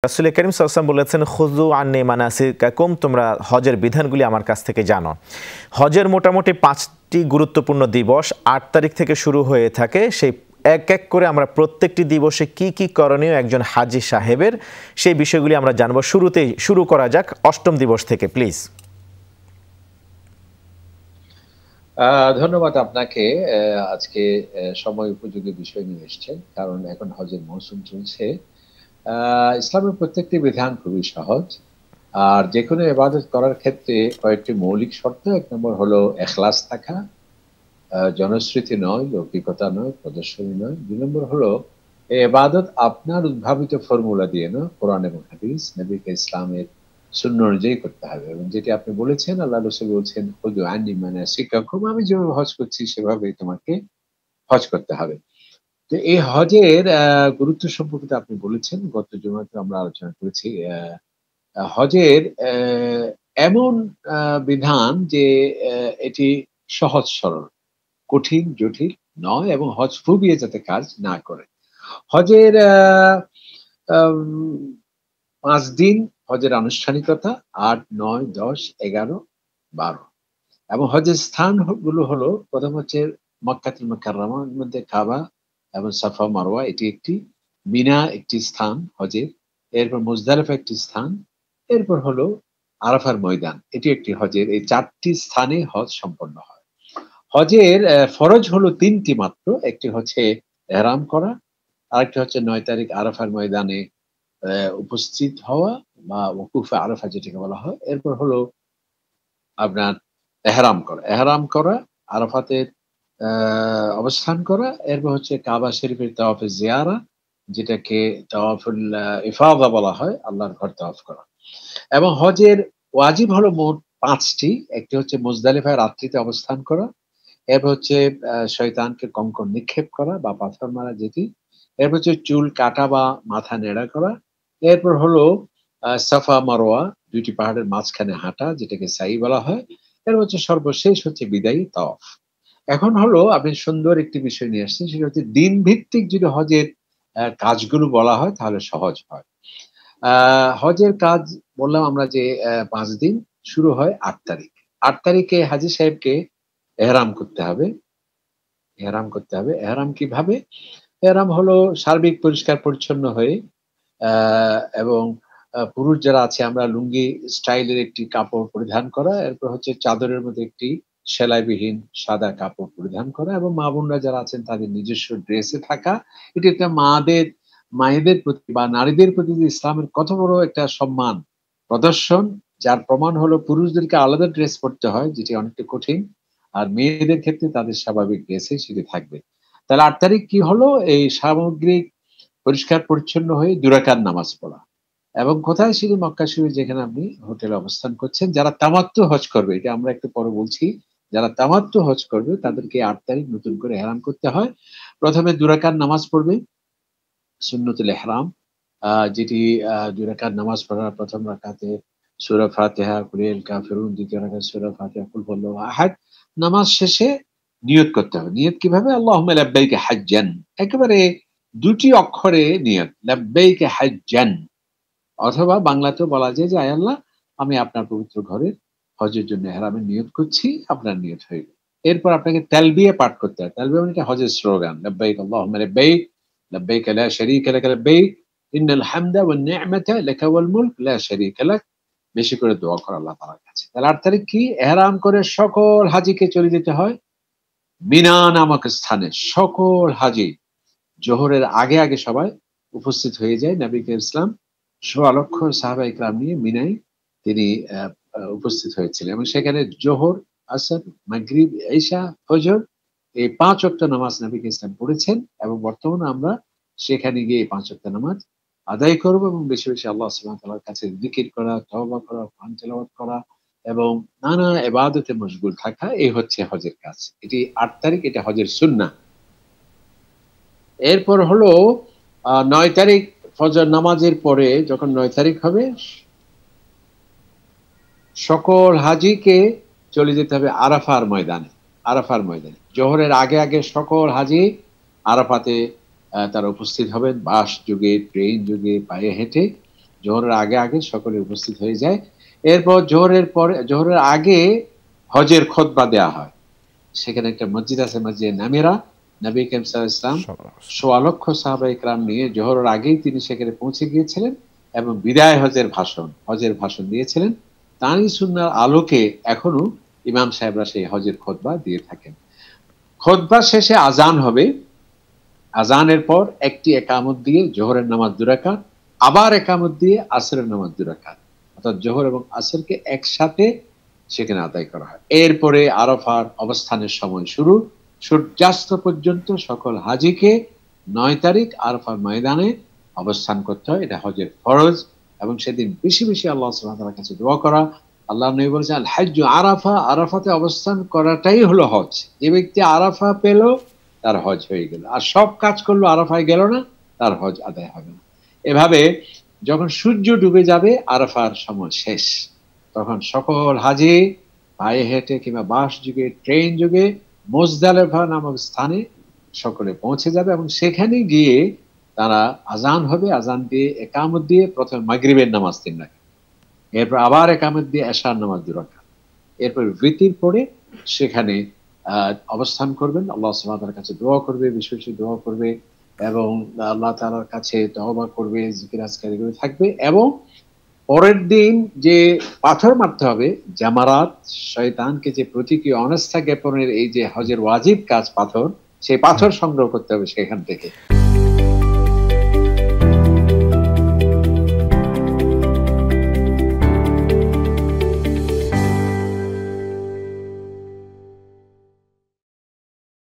রাসূল করিম সাল্লাল্লাহু আলাইহি ওয়াসাল্লাম বলেছেন, খুযু আন্নী মানাসিকাকুম, তোমরা হজের বিধানগুলি আমার কাছ থেকে জানো। হজের মোটামুটি 5টি গুরুত্বপূর্ণ দিবস 8 তারিখ থেকে শুরু হয়ে থাকে। সেই এক এক করে আমরা প্রত্যেকটি দিবসে কি কি করণীয় একজন হাজী সাহেবের, সেই বিষয়গুলি আমরা জানবো। শুরুতেই শুরু করা যাক 8ম দিবস থেকে, প্লিজ। ধন্যবাদ আপনাকে। আজকে সময় উপযোগী বিষয় নিয়ে এসেছেন, কারণ এখন হজের মৌসুম চলছে। ইসলামের প্রত্যেকটি বিধান খুবই সহজ। আর যেকোনো ইবাদত করার ক্ষেত্রে কয়েকটি মৌলিক শর্ত। ১ নম্বর হলো ইখলাস থাকা, জনশ্রুতি নয়, লৌকিকতা নয়, প্রদর্শনী নয়। ২ নম্বর হলো এই ইবাদত আপনার উদ্ভাবিত ফর্মুলা দিয়ে নয়, কোরআন এবং হাদিস, নবী ইসলামের সুন্নাহ অনুযায়ী করতে হবে। এবং যেটি আপনি বলেছেন, আল্লাহ রাসূল বলছেন, খুযু আন্নী মানাসিকাকুম, আমি যেভাবে হজ করছি সেভাবেই তোমাকে হজ করতে হবে। তো এই হজের গুরুত্ব সম্পর্কে আপনি বলেছেন, গত জুমাতে আমরা আলোচনা করেছি। হজের এমন বিধান যে এটি সহজ সরল, কঠিন জটিল নয়, এবং হজ ফুবিয়ে যাতে কাজ না করে। হজের ৫ দিন হজের আনুষ্ঠানিকতা, ৮, ৯, ১০, ১১, ১২। এবং হজের স্থান গুলো হলো, প্রথম হচ্ছে মক্কাতুল মুকাররমার মধ্যে কাবা এবং সাফা মারওয়া, এটি একটি। মিনা একটি স্থান হজের। এরপর মুজদালিফা একটি স্থান। এরপর হলো আরাফার ময়দান, এটি একটি হজের। এই ৪টি স্থানে হজ সম্পন্ন হয়। হজের ফরজ হলো ৩টি মাত্র। একটি হচ্ছে ইহরাম করা, আরেকটি হচ্ছে ৯ তারিখ আরাফার ময়দানে উপস্থিত হওয়া বা ওকুফে আরাফা যেটাকে বলা হয়। এরপর হলো আপনার এহরাম করা। এহরাম করা, আরাফাতে অবস্থান করা। এরপর হচ্ছে কাবা শরীফের তাওয়াফে জিয়ারা, যেটাকে তাওয়াফুল ইফাদা বলা হয়, আল্লাহর ঘর তাওয়াফ করা। এবং হজের ওয়াজিব হলো মোট ৫টি। একটি হচ্ছে মুজদালিফায় রাত্রিতে অবস্থান করা। এরপর হচ্ছে শয়তানকে কঙ্কর নিক্ষেপ করা বা পাথর মারা যেটি। এরপর হচ্ছে চুল কাটা বা মাথা নেড়া করা। এরপর হলো সাফা মারওয়া, ২ টি পাহাড়ের মাঝখানে হাঁটা, যেটাকে সাই বলা হয়। এরপর হচ্ছে সর্বশেষ হচ্ছে বিদায়ী তাওয়াফ। এখন হলো আপনি সুন্দর একটি বিষয় নিয়ে আসছেন, সেটা হচ্ছে দিন ভিত্তিক যদি হজের কাজগুলো বলা হয় তাহলে সহজ হয়। হজের কাজ বললাম আমরা যে ৫ দিন, শুরু হয় ৮ তারিখ। ৮ তারিখে হাজী সাহেবকে এহরাম করতে হবে। এহরাম করতে হবে। এহরাম কিভাবে? এহরাম হলো সার্বিক পরিষ্কার পরিচ্ছন্ন হয়ে, এবং পুরুষ যারা আছে আমরা লুঙ্গি স্টাইলের একটি কাপড় পরিধান করা। এরপর হচ্ছে চাদরের মধ্যে একটি সেলাইবিহীন সাদা কাপড় পরিধান করা, এবং মা বোনরা যারা আছেন তাদের নিজস্ব ড্রেসে থাকা। এটি একটা মায়েদের প্রতি বা নারীদের প্রতি যে ইসলামের কত বড় একটা সম্মান প্রদর্শন, যার প্রমাণ হলো পুরুষদেরকে আলাদা ড্রেস পড়তে হয়, যেটি অনেকটা কঠিন। আর মেয়েদের ক্ষেত্রে তাদের স্বাভাবিক ড্রেসে সেটি থাকবে। তাহলে ৮ তারিখ কি হলো? এই সামগ্রিক পরিষ্কার পরিচ্ছন্ন হয়ে ২ রাকাত নামাজ পড়া। এবং কোথায়? সেটি মক্কা শরীফ, যেখানে আপনি হোটেলে অবস্থান করছেন। যারা তামাত্তু হজ করবে, এটা আমরা একটু পরে বলছি। যারা তামাত্তু হজ করবে তাদেরকে ৮ তারিখ নতুন করে ইহরাম করতে হয়। প্রথমে ২ রাকাত নামাজ পড়বে, সুন্নতুল ইহরাম, যেটি ২ রাকাত নামাজ পড়ার ১ম রাকাতে সূরা ফাতিহা, কুল ইয়াল কাফিরুন, ২য় রাকাতে সূরা ফাতিহা, কুল হুয়াল্লাহু আহাদ। নামাজ শেষে নিয়ত করতে হবে। নিয়ত কিভাবে? আল্লাহুম্মা লাব্বাইকা হাজ্জান। একেবারে ২ টি অক্ষরে নিয়ত। লাব্বাইকা হাজ্জান। অথবা বাংলাতেও বলা যায় যে, আয় আল্লাহ, আমি আপনার পবিত্র ঘরের হজের জন্য ইহরামের নিয়ত করছি, আপনার নিয়ত হয়ে গেল। এরপর আপনাকে তালবিয়া পাঠ করতে হয়। তালবিয়া মানে এটা হজের স্লোগান। লাব্বাইক আল্লাহুম্মা লাব্বাইক, লাব্বাইক লা শারীকা লাক লাব্বাইক, ইন্নাল হামদা ওয়ান নি'মাতা লাকা ওয়াল মুলক লা শারীকা লাক। বেশি করে দোয়া করা আল্লাহ তাআলার কাছে। তাহলে ৮ তারিখ কি? ইহরাম করে সকল হাজীকে চলে যেতে হয় মিনা নামক স্থানে। সকল হাজী জোহরের আগে সবাই উপস্থিত হয়ে যায়। নবী ইসলাম ১৬ লক্ষ সাহাবায়ে কেরাম নিয়ে মিনায় তিনি আ আ উপস্থিত হয়েছিলেন, এবং সেখানে জোহর, আসর, মাগরিব, ইশা, ফজর, এই ৫ ওয়াক্ত নামাজ নবী ইসলাম পড়েছেন। এবং বর্তমানে আমরা সেখানে গিয়ে ৫ ওয়াক্ত নামাজ আদায় করব, এবং বেশি আল্লাহ সুবহানাহু ওয়া তাআলার কাছে যিকির করা, তওবা করা, কোরআন তিলাওয়াত করা, এবং নানা ইবাদতে মশগুল থাকা। এই হচ্ছে হজের কাজ। এটি ৮ তারিখ, এটা হজের সুন্নাহ। এরপর হলো ৯ তারিখ ফজর নামাজের পরে, যখন ৯ তারিখ হবে, সকল হাজীকে চলে যেতে হবে আরাফার ময়দানে। আরাফার ময়দানে জোহরের আগে সকল হাজী আরাফাতে তারা উপস্থিত হবেন, বাস যোগে, ট্রেন যোগে, পায়ে হেঁটে। জোহরের আগে আগে সকলে উপস্থিত হয়ে যায়। এরপর জোহরের আগে হজের খুতবা দেওয়া হয়। সেখানে একটা মসজিদ আছে, মসজিদে নামিরা। নবী করিম সাল্লাল্লাহু আলাইহি ওয়াসাল্লাম ১.৫ লক্ষ সাহাবায়ে কেরাম নিয়ে জোহরের আগেই তিনি সেখানে পৌঁছে গিয়েছিলেন এবং বিদায় হজের ভাষণ দিয়েছিলেন। তারই সুন্নাহর আলোকে এখনো ইমাম সাহেবরা সেই হজের খুতবা দিয়ে থাকেন। খুতবা শেষে আজান হবে। আজানের পর একটি একামত দিয়ে জোহরের নামাজ ২ রাকাত, আবার একামত দিয়ে আসরের নামাজ ২ রাকাত, অর্থাৎ জোহর এবং আসরকে একসাথে সেখানে আদায় করা হয়। এরপরে আরাফার অবস্থানের সময় শুরু। সূর্যাস্ত পর্যন্ত সকল হাজিকে ৯ তারিখ আরাফার ময়দানে অবস্থান করতে হয়। এটা হজের ফরজ এবং সেদিন বেশি বেশি আল্লাহ সুবহানাহু ওয়া তাআলার কাছে দোয়া করা। আল্লাহর নবী বলেছেন, আল হাজ্জু আরাফা, আরাফাতে অবস্থান করাটাই হলো হজ। যে ব্যক্তি আরাফা পেল তার হজ হয়ে গেল, আর সব কাজ করলো আরাফায় গেল না, তার হজ আদায় হবে না। এভাবে যখন সূর্য ডুবে যাবে আরাফার সময় শেষ, তখন সকল হাজি পায়ে হেঁটে কিংবা বাস যুগে ট্রেন যুগে মুজদালিফা নামক স্থানে সকলে পৌঁছে যাবে এবং সেখানে গিয়ে তারা আজান হবে, আজান দিয়ে একামত দিয়ে প্রথমে মাগরিবের নামাজ ৩ রাকাত, এরপর আবার একামত দিয়ে এশার নামাজ ২ রাকাত, এরপর ভিতির পড়ে সেখানে অবস্থান করবেন, আল্লাহ সুবহানাহু ওয়া তাআলার কাছে দোয়া করবে, বেশি বেশি দোয়া করবে এবং আল্লাহ তাআলার কাছে তওবা করবে, জিকির আজকার এগুলো থাকবে। এবং পরের দিন যে পাথর মারতে হবে, জামারাত, শয়তানকে যে প্রতীকী অনাস্থা জ্ঞাপনের এই যে হজের ওয়াজিব কাজ পাথর, সেই পাথর সংগ্রহ করতে হবে সেখান থেকে।